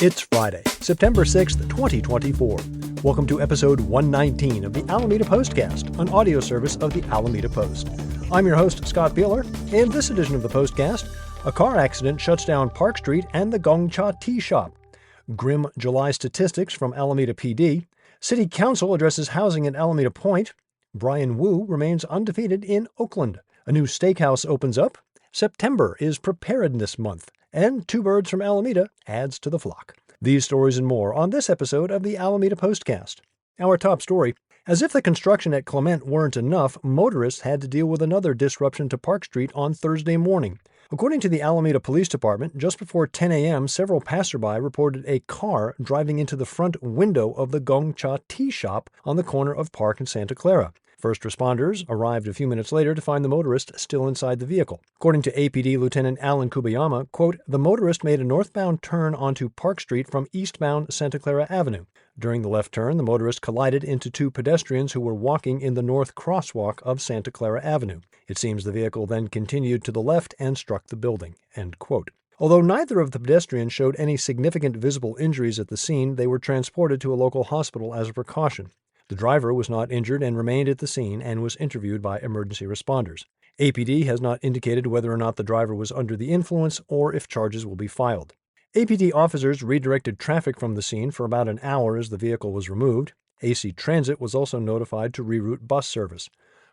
It's Friday, September 6th, 2024. Welcome to episode 119 of the Alameda Postcast, an audio service of the Alameda Post. I'm your host, Scott Beeler. In this edition of the Postcast, a car accident shuts down Park Street and the Gong Cha Tea Shop. Grim July statistics from Alameda PD. City Council addresses housing at Alameda Point. Brian Wu remains undefeated in Oakland. A new steakhouse opens up. September is Preparedness Month. And Two Birds from Alameda adds to the flock. These stories and more on this episode of the Alameda Postcast. Our top story: as if the construction at Clement weren't enough, motorists had to deal with another disruption to Park Street on Thursday morning. According to the Alameda Police Department, just before 10 a.m., several passerby reported a car driving into the front window of the Gong Cha Tea Shop on the corner of Park and Santa Clara. First responders arrived a few minutes later to find the motorist still inside the vehicle. According to APD Lieutenant Alan Kubayama, quote, "The motorist made a northbound turn onto Park Street from eastbound Santa Clara Avenue. During the left turn, the motorist collided into two pedestrians who were walking in the north crosswalk of Santa Clara Avenue. It seems the vehicle then continued to the left and struck the building." End quote. Although neither of the pedestrians showed any significant visible injuries at the scene, they were transported to a local hospital as a precaution. The driver was not injured and remained at the scene and was interviewed by emergency responders. APD has not indicated whether or not the driver was under the influence or if charges will be filed. APD officers redirected traffic from the scene for about an hour as the vehicle was removed. AC Transit was also notified to reroute bus service.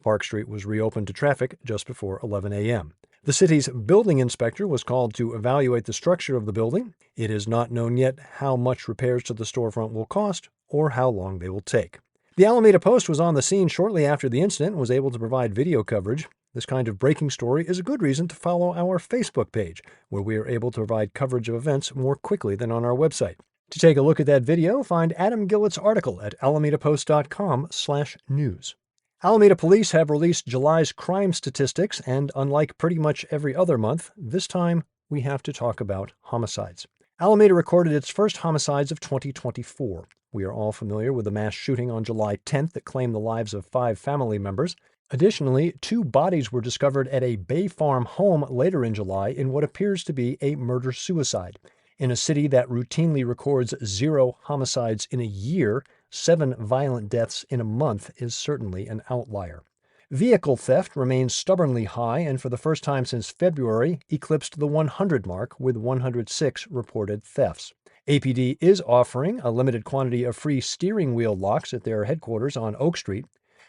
Park Street was reopened to traffic just before 11 a.m. The city's building inspector was called to evaluate the structure of the building. It is not known yet how much repairs to the storefront will cost or how long they will take. The Alameda Post was on the scene shortly after the incident and was able to provide video coverage. This kind of breaking story is a good reason to follow our Facebook page, where we are able to provide coverage of events more quickly than on our website. To take a look at that video, find Adam Gillett's article at alamedapost.com/news. Alameda police have released July's crime statistics, and unlike pretty much every other month, this time we have to talk about homicides. Alameda recorded its first homicides of 2024. We are all familiar with the mass shooting on July 10th that claimed the lives of 5 family members. Additionally, 2 bodies were discovered at a Bay Farm home later in July in what appears to be a murder-suicide. In a city that routinely records 0 homicides in a year, 7 violent deaths in a month is certainly an outlier. Vehicle theft remains stubbornly high and for the first time since February eclipsed the 100 mark with 106 reported thefts. APD is offering a limited quantity of free steering wheel locks at their headquarters on Oak Street.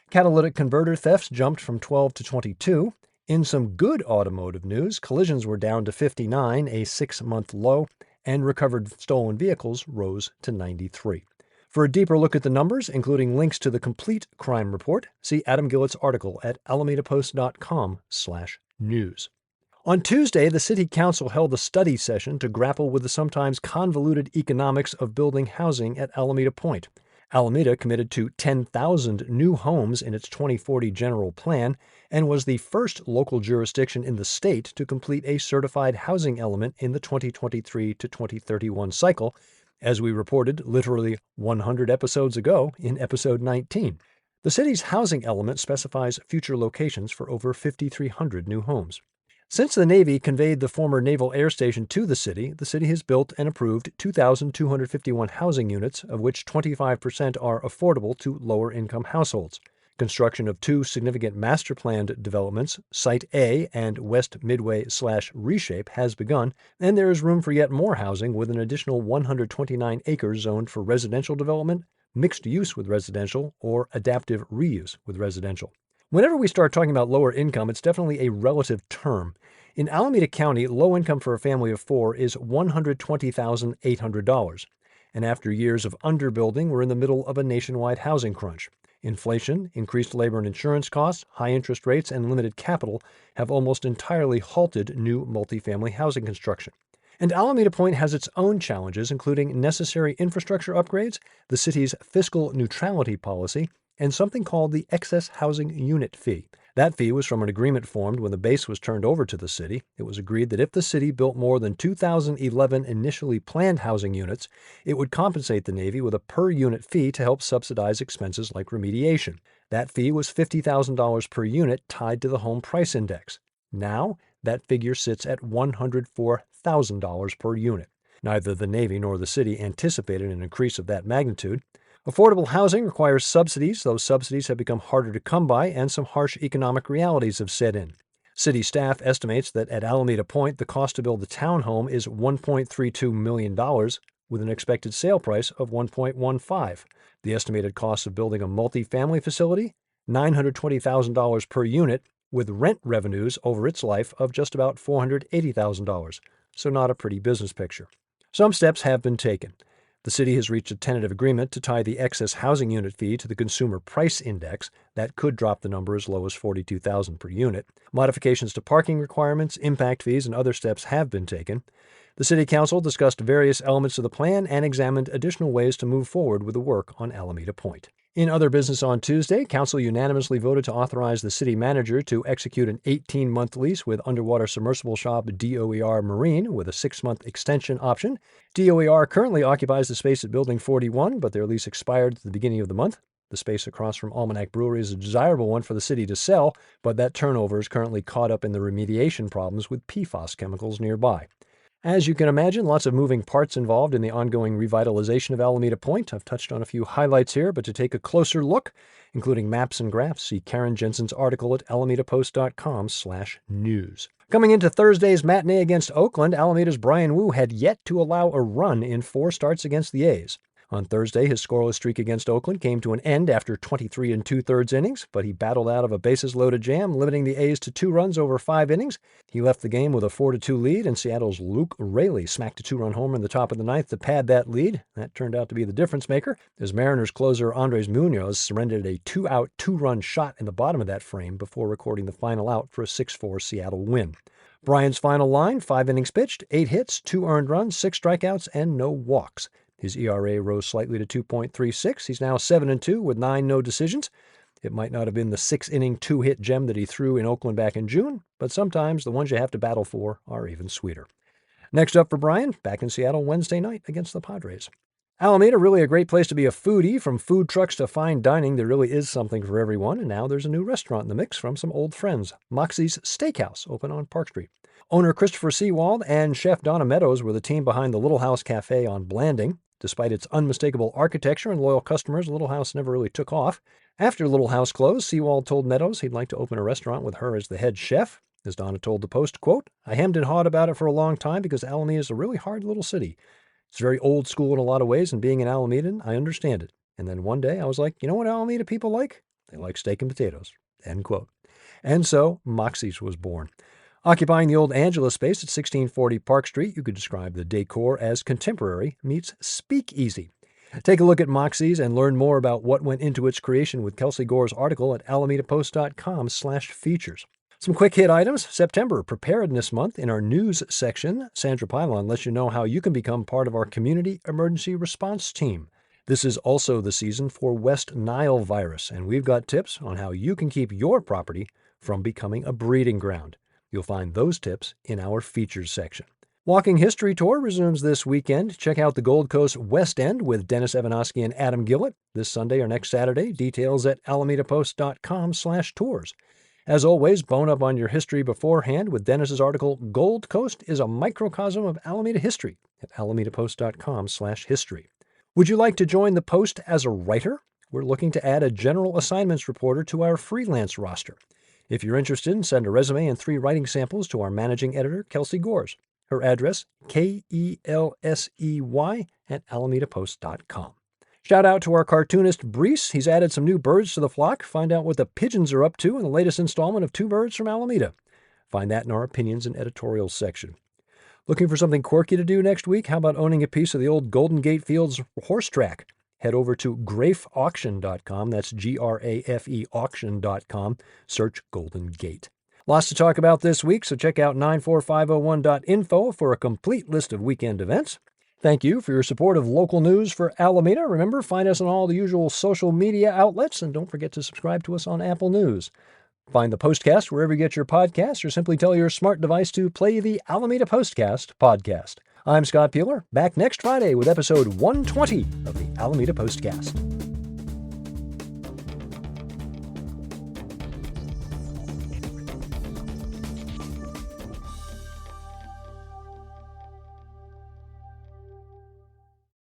Catalytic converter thefts jumped from 12 to 22. In some good automotive news, collisions were down to 59, a 6-month low, and recovered stolen vehicles rose to 93. For a deeper look at the numbers, including links to the complete crime report, see Adam Gillett's article at alamedapost.com/news. On Tuesday, the City Council held a study session to grapple with the sometimes convoluted economics of building housing at Alameda Point. Alameda committed to 10,000 new homes in its 2040 general plan and was the first local jurisdiction in the state to complete a certified housing element in the 2023 to 2031 cycle, as we reported literally 100 episodes ago in episode 19. The city's housing element specifies future locations for over 5,300 new homes. Since the Navy conveyed the former Naval Air Station to the city has built and approved 2,251 housing units, of which 25% are affordable to lower-income households. Construction of 2 significant master-planned developments, Site A and West Midway/Reshape, has begun, and there is room for yet more housing with an additional 129 acres zoned for residential development, mixed use with residential, or adaptive reuse with residential. Whenever we start talking about lower income, it's definitely a relative term. In Alameda County, low income for a family of 4 is $120,800. And after years of underbuilding, we're in the middle of a nationwide housing crunch. Inflation, increased labor and insurance costs, high interest rates, and limited capital have almost entirely halted new multifamily housing construction. And Alameda Point has its own challenges, including necessary infrastructure upgrades, the city's fiscal neutrality policy, and something called the Excess Housing Unit Fee. That fee was from an agreement formed when the base was turned over to the city. It was agreed that if the city built more than 2,011 initially planned housing units, it would compensate the Navy with a per-unit fee to help subsidize expenses like remediation. That fee was $50,000 per unit tied to the home price index. Now, that figure sits at $104,000 per unit. Neither the Navy nor the city anticipated an increase of that magnitude. Affordable housing requires subsidies. Those subsidies have become harder to come by, and some harsh economic realities have set in. City staff estimates that at Alameda Point, the cost to build a townhome is $1.32 million, with an expected sale price of $1.15. The estimated cost of building a multi-family facility, $920,000 per unit, with rent revenues over its life of just about $480,000. So not a pretty business picture. Some steps have been taken. The city has reached a tentative agreement to tie the excess housing unit fee to the Consumer Price Index. That could drop the number as low as $42,000 per unit. Modifications to parking requirements, impact fees, and other steps have been taken. The City Council discussed various elements of the plan and examined additional ways to move forward with the work on Alameda Point. In other business on Tuesday, Council unanimously voted to authorize the city manager to execute an 18-month lease with underwater submersible shop DOER Marine with a 6-month extension option. DOER currently occupies the space at Building 41, but their lease expired at the beginning of the month. The space across from Almanac Brewery is a desirable one for the city to sell, but that turnover is currently caught up in the remediation problems with PFAS chemicals nearby. As you can imagine, lots of moving parts involved in the ongoing revitalization of Alameda Point. I've touched on a few highlights here, but to take a closer look, including maps and graphs, see Karen Jensen's article at alamedapost.com/news. Coming into Thursday's matinee against Oakland, Alameda's Brian Wu had yet to allow a run in 4 starts against the A's. On Thursday, his scoreless streak against Oakland came to an end after 23 2/3 innings, but he battled out of a bases-loaded jam, limiting the A's to 2 runs over 5 innings. He left the game with a 4-2 lead, and Seattle's Luke Raley smacked a 2-run homer in the top of the 9th to pad that lead. That turned out to be the difference maker, as Mariners closer Andres Munoz surrendered a 2-out, 2-run shot in the bottom of that frame before recording the final out for a 6-4 Seattle win. Brian's final line, 5 innings pitched, 8 hits, 2 earned runs, 6 strikeouts, and no walks. His ERA rose slightly to 2.36. He's now 7-2 with 9 no decisions. It might not have been the 6-inning, 2-hit gem that he threw in Oakland back in June, but sometimes the ones you have to battle for are even sweeter. Next up for Brian, back in Seattle Wednesday night against the Padres. Alameda, really a great place to be a foodie. From food trucks to fine dining, there really is something for everyone, and now there's a new restaurant in the mix from some old friends. Moxie's Steakhouse, open on Park Street. Owner Christopher Seawald and Chef Donna Meadows were the team behind the Little House Cafe on Blanding. Despite its unmistakable architecture and loyal customers, Little House never really took off. After Little House closed, Seawald told Meadows he'd like to open a restaurant with her as the head chef. As Donna told the Post, quote, "I hemmed and hawed about it for a long time because Alameda is a really hard little city. It's very old school in a lot of ways, and being an Alamedan, I understand it. And then one day I was like, you know what Alameda people like? They like steak and potatoes." End quote. And so Moxie's was born. Occupying the old Angela space at 1640 Park Street, you could describe the decor as contemporary meets speakeasy. Take a look at Moxie's and learn more about what went into its creation with Kelsey Gore's article at alamedapost.com/features. Some quick hit items. September, Preparedness Month. In our news section, Sandra Pylon lets you know how you can become part of our community emergency response team. This is also the season for West Nile virus, and we've got tips on how you can keep your property from becoming a breeding ground. You'll find those tips in our features section. Walking History Tour resumes this weekend. Check out the Gold Coast West End with Dennis Evanosky and Adam Gillett this Sunday or next Saturday. Details at alamedapost.com/tours. As always, bone up on your history beforehand with Dennis's article, Gold Coast is a Microcosm of Alameda History at alamedapost.com/history. Would you like to join the Post as a writer? We're looking to add a general assignments reporter to our freelance roster. If you're interested, send a resume and 3 writing samples to our managing editor, Kelsey Gores. Her address, KELSEY@alamedapost.com. Shout out to our cartoonist, Brees. He's added some new birds to the flock. Find out what the pigeons are up to in the latest installment of 2 Birds from Alameda. Find that in our opinions and editorials section. Looking for something quirky to do next week? How about owning a piece of the old Golden Gate Fields horse track? Head over to grafeauction.com. That's GRAFE auction.com. Search Golden Gate. Lots to talk about this week, so check out 94501.info for a complete list of weekend events. Thank you for your support of local news for Alameda. Remember, find us on all the usual social media outlets, and don't forget to subscribe to us on Apple News. Find the Postcast wherever you get your podcasts, or simply tell your smart device to play the Alameda Postcast podcast. I'm Scott Peeler, back next Friday with episode 120 of the Alameda Postcast.